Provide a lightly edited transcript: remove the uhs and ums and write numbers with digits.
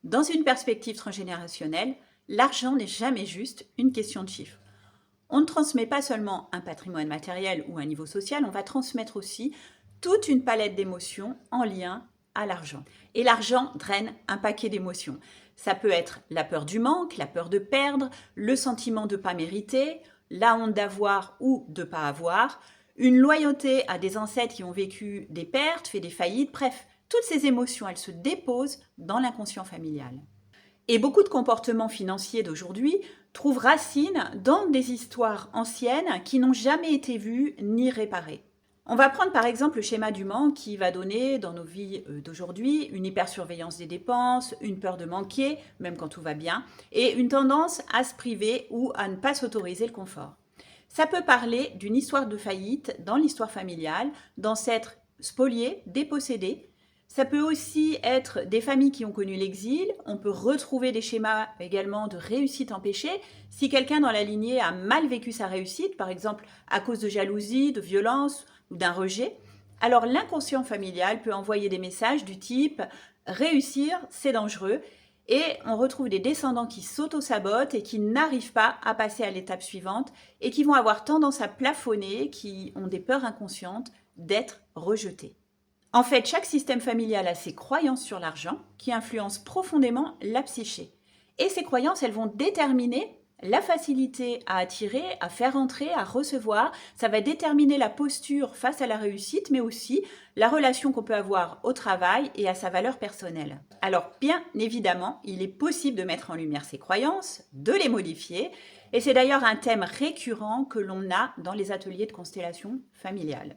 Dans une perspective transgénérationnelle, l'argent n'est jamais juste une question de chiffres. On ne transmet pas seulement un patrimoine matériel ou un niveau social, on va transmettre aussi toute une palette d'émotions en lien à l'argent. Et l'argent draine un paquet d'émotions. Ça peut être la peur du manque, la peur de perdre, le sentiment de ne pas mériter, la honte d'avoir ou de ne pas avoir, une loyauté à des ancêtres qui ont vécu des pertes, fait des faillites, bref, toutes ces émotions, elles se déposent dans l'inconscient familial. Et beaucoup de comportements financiers d'aujourd'hui trouvent racine dans des histoires anciennes qui n'ont jamais été vues ni réparées. On va prendre par exemple le schéma du manque qui va donner dans nos vies d'aujourd'hui une hypersurveillance des dépenses, une peur de manquer, même quand tout va bien, et une tendance à se priver ou à ne pas s'autoriser le confort. Ça peut parler d'une histoire de faillite dans l'histoire familiale, d'ancêtres spoliés, dépossédés. Ça peut aussi être des familles qui ont connu l'exil. On peut retrouver des schémas également de réussite empêchée. Si quelqu'un dans la lignée a mal vécu sa réussite, par exemple à cause de jalousie, de violence ou d'un rejet, alors l'inconscient familial peut envoyer des messages du type « réussir, c'est dangereux » et on retrouve des descendants qui s'auto-sabotent et qui n'arrivent pas à passer à l'étape suivante et qui vont avoir tendance à plafonner, qui ont des peurs inconscientes d'être rejetés. En fait, chaque système familial a ses croyances sur l'argent qui influencent profondément la psyché. Et ces croyances, elles vont déterminer la facilité à attirer, à faire entrer, à recevoir. Ça va déterminer la posture face à la réussite, mais aussi la relation qu'on peut avoir au travail et à sa valeur personnelle. Alors, bien évidemment, il est possible de mettre en lumière ces croyances, de les modifier, et c'est d'ailleurs un thème récurrent que l'on a dans les ateliers de constellation familiale.